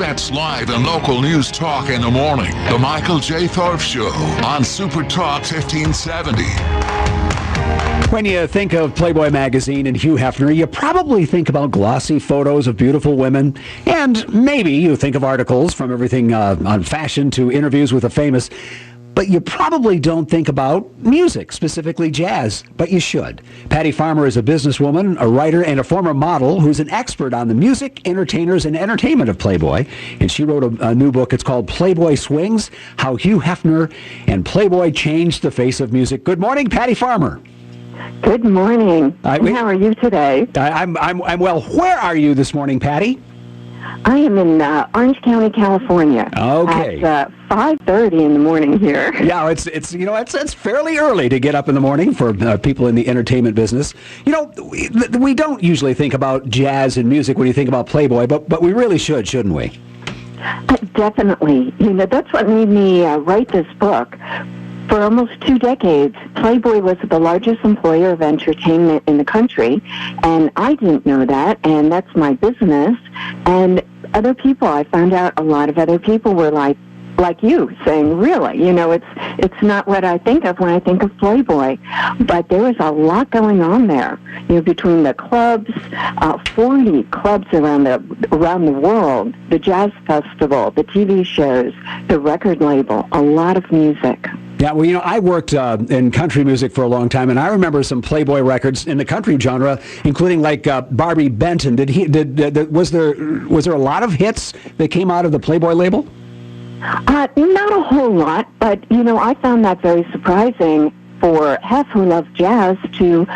Internet's live and local news talk in the morning. The Michael J. Thorp Show on Supertalk 1570. When you think of Playboy magazine and Hugh Hefner, you probably think about glossy photos of beautiful women, and maybe you think of articles from everything on fashion to interviews with the famous. But you probably don't think about music, specifically jazz, but you should. Patty Farmer is a businesswoman, a writer, and a former model who's an expert on the music, entertainers, and entertainment of Playboy. And she wrote a new book. It's called Playboy Swings, How Hugh Hefner and Playboy Changed the Face of Music. Good morning, Patty Farmer. Good morning. How are you today? I'm well. Where are you this morning, Patty? I am in Orange County, California. Okay. At 5:30 in the morning here. Yeah, it's fairly early to get up in the morning for people in the entertainment business. You know, we don't usually think about jazz and music when you think about Playboy, but we really should, shouldn't we? Definitely. You know, that's what made me write this book. For almost 2 decades, Playboy was the largest employer of entertainment in the country, and I didn't know that, and that's my business. And other people, I found out a lot of other people were like you, saying, really, you know, it's not what I think of when I think of Playboy. But there was a lot going on there, you know, between the clubs, 40 clubs around the world, the jazz festival, the TV shows, the record label, a lot of music. Yeah, well, you know, I worked in country music for a long time, and I remember some Playboy records in the country genre, including like Barbie Benton. Was there a lot of hits that came out of the Playboy label? Not a whole lot, but you know, I found that very surprising for Hef, who loves jazz, to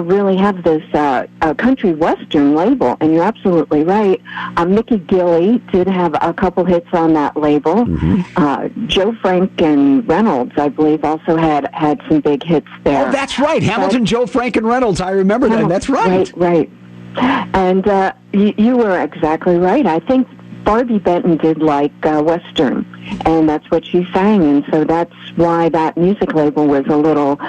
really have this country western label. And you're absolutely right. Mickey Gilley did have a couple hits on that label. Mm-hmm. Joe Frank and Reynolds, I believe, also had some big hits there. Oh, that's right. Hamilton, Joe Frank, and Reynolds. I remember that. That's right. Right. And you were exactly right. I think Barbie Benton did like Western, and that's what she sang, and so that's why that music label was a little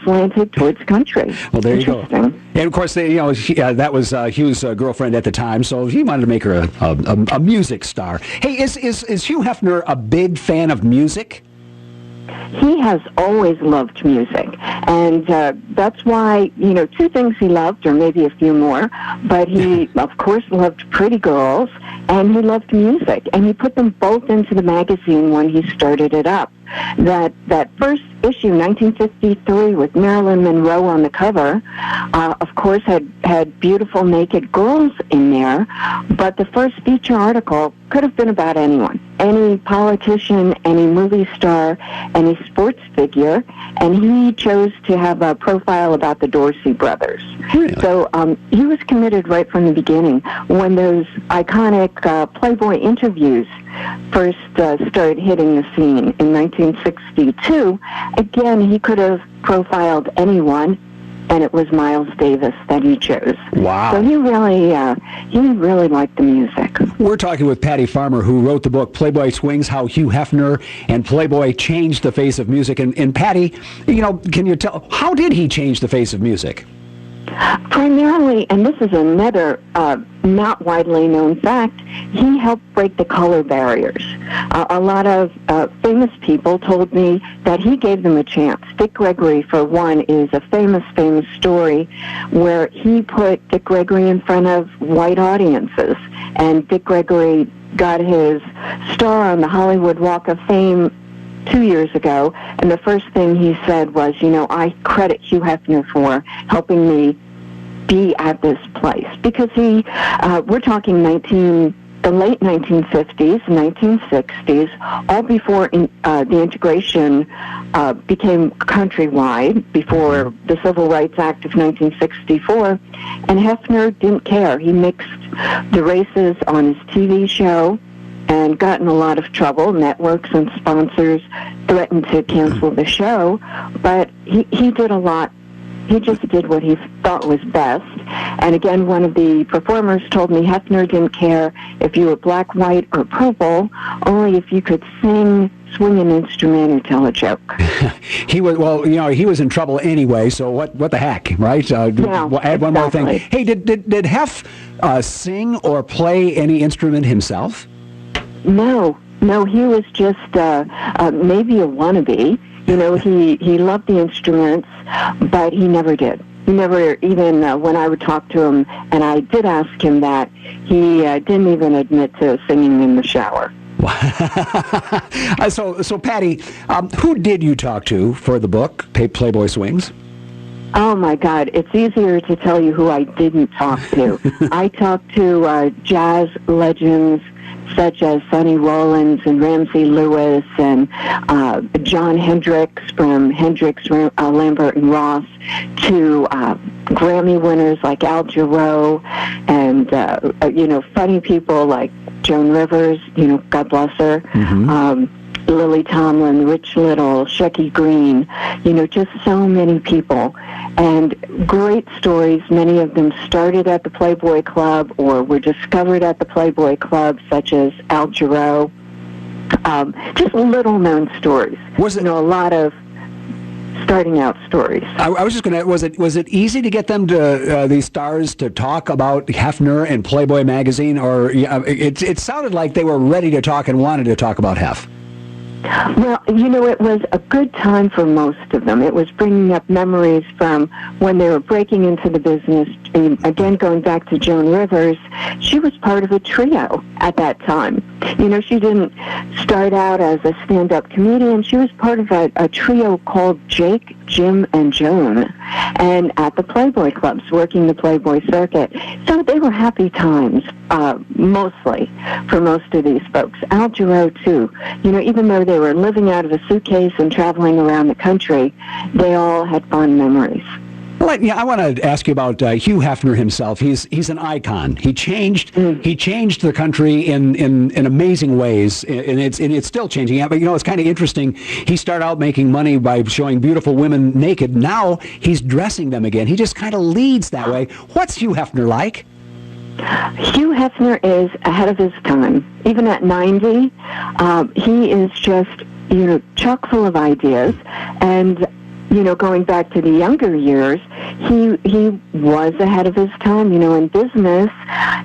slanted towards country. Well, there you go. And of course, that was Hugh's girlfriend at the time, so he wanted to make her a music star. Hey, is Hugh Hefner a big fan of music? He has always loved music, and that's why, you know, 2 things he loved, or maybe a few more, but he, of course, loved pretty girls, and he loved music, and he put them both into the magazine when he started it up. That first issue, 1953, with Marilyn Monroe on the cover, of course, had beautiful naked girls in there, but the first feature article could have been about anyone, any politician, any movie star, any sports figure, and he chose to have a profile about the Dorsey brothers. Really? So he was committed right from the beginning. When those iconic Playboy interviews first started hitting the scene in 1962, again, he could have profiled anyone, and it was Miles Davis that he chose. Wow. So he really liked the music. We're talking with Patty Farmer, who wrote the book Playboy Swings, How Hugh Hefner and Playboy Changed the Face of Music. And Patty, you know, can you tell, how did he change the face of music? Primarily, and this is another not widely known fact, he helped break the color barriers. A lot of famous people told me that he gave them a chance. Dick Gregory, for one, is a famous story where he put Dick Gregory in front of white audiences, and Dick Gregory got his star on the Hollywood Walk of Fame 2 years ago, and the first thing he said was, you know, I credit Hugh Hefner for helping me be at this place, because we're talking the late 1950s, 1960s, all before the integration became countrywide, before the Civil Rights Act of 1964, and Hefner didn't care. He mixed the races on his TV show and got in a lot of trouble. Networks and sponsors threatened to cancel the show, but he did a lot. He just did what he thought was best. And again, one of the performers told me Hefner didn't care if you were black, white, or purple, only if you could sing, swing an instrument, or tell a joke. He was in trouble anyway, so what the heck, right? We'll add one more thing. Hey, did Hef sing or play any instrument himself? No, he was just maybe a wannabe. He loved the instruments, but he never did. He never, even when I would talk to him, and I did ask him that, he didn't even admit to singing in the shower. So Patty, who did you talk to for the book, Playboy Swings? Oh, my God. It's easier to tell you who I didn't talk to. I talked to jazz legends such as Sonny Rollins and Ramsey Lewis and John Hendricks from Hendricks, Lambert and Ross, to Grammy winners like Al Jarreau and, funny people like Joan Rivers, God bless her, Lily Tomlin, Rich Little, Shecky Green, just so many people. And great stories. Many of them started at the Playboy Club or were discovered at the Playboy Club, such as Al Jarreau. Just little-known stories. Was it a lot of starting out stories? I was just going to. Was it easy to get them to these stars to talk about Hefner and Playboy magazine, or it sounded like they were ready to talk and wanted to talk about Hef? Well, it was a good time for most of them. It was bringing up memories from when they were breaking into the business. And again, going back to Joan Rivers, she was part of a trio at that time. She didn't start out as a stand-up comedian. She was part of a trio called Jake, Jim, and Joan, and at the Playboy clubs, working the Playboy circuit. So they were happy times, mostly, for most of these folks. Al Jarreau, too. Even though they were living out of a suitcase and traveling around the country, they all had fond memories. Well, I want to ask you about Hugh Hefner himself. He's an icon. He changed the country in amazing ways, and it's still changing. But it's kind of interesting. He started out making money by showing beautiful women naked. Now he's dressing them again. He just kind of leads that way. What's Hugh Hefner like? Hugh Hefner is ahead of his time. Even at 90, he is just chock full of ideas. And going back to the younger years, he was ahead of his time. In business,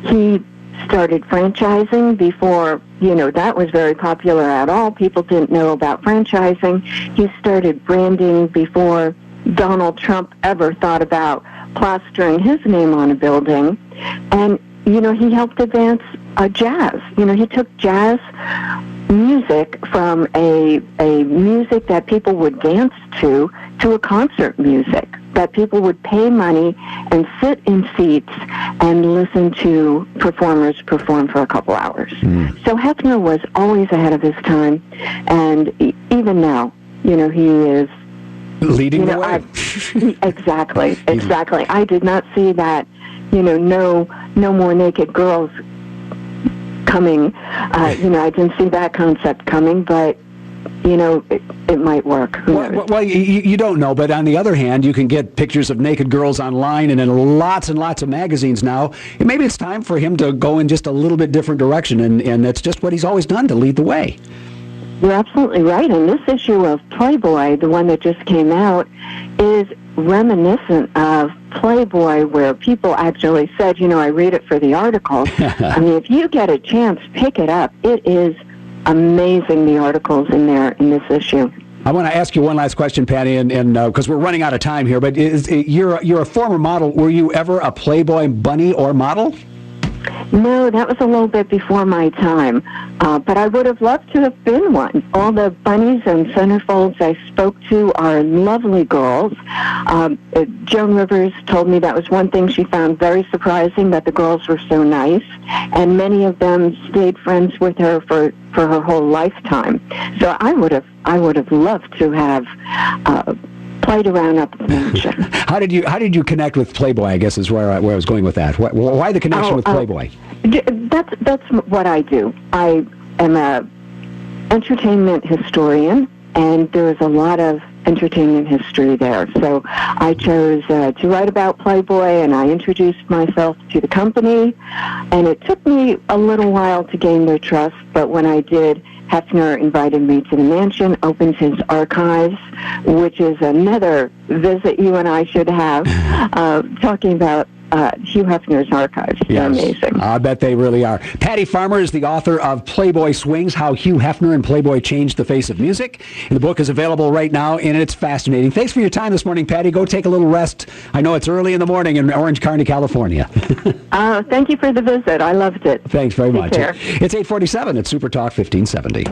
he started franchising before, that was very popular at all. People didn't know about franchising. He started branding before Donald Trump ever thought about plastering his name on a building. And, he helped advance jazz. He took jazz music from a music that people would dance to a concert music that people would pay money and sit in seats and listen to performers perform for a couple hours. So Hefner was always ahead of his time, and even now, he is leading the way. Exactly. I did not see that, no more naked girls coming. I didn't see that concept coming, but it might work. Well, you don't know, but on the other hand, you can get pictures of naked girls online and in lots and lots of magazines now. And maybe it's time for him to go in just a little bit different direction, and that's just what he's always done, to lead the way. You're absolutely right. And this issue of Playboy, the one that just came out, is reminiscent of Playboy, where people actually said, I read it for the articles. I mean, if you get a chance, pick it up. It is amazing, the articles in there in this issue. I want to ask you one last question, Patty, and because we're running out of time here, but you're a former model. Were you ever a Playboy bunny or model? No, that was a little bit before my time, but I would have loved to have been one. All the bunnies and centerfolds I spoke to are lovely girls. Joan Rivers told me that was one thing she found very surprising, that the girls were so nice, and many of them stayed friends with her for her whole lifetime. So I would have loved to have played around up at the mansion. How did you connect with Playboy, I guess is where I was going with that. Why the connection with Playboy? That's what I do. I am a entertainment historian, and there's a lot of entertainment history there. So I chose to write about Playboy, and I introduced myself to the company, and it took me a little while to gain their trust, but when I did, Hefner invited me to the mansion, opened his archives, which is another visit you and I should have, talking about Hugh Hefner's archives. They're amazing. I bet they really are. Patty Farmer is the author of Playboy Swings, How Hugh Hefner and Playboy Changed the Face of Music. And the book is available right now, and it's fascinating. Thanks for your time this morning, Patty. Go take a little rest. I know it's early in the morning in Orange County, California. Thank you for the visit. I loved it. Thanks very much. Take care. It's 8:47 at Supertalk 1570.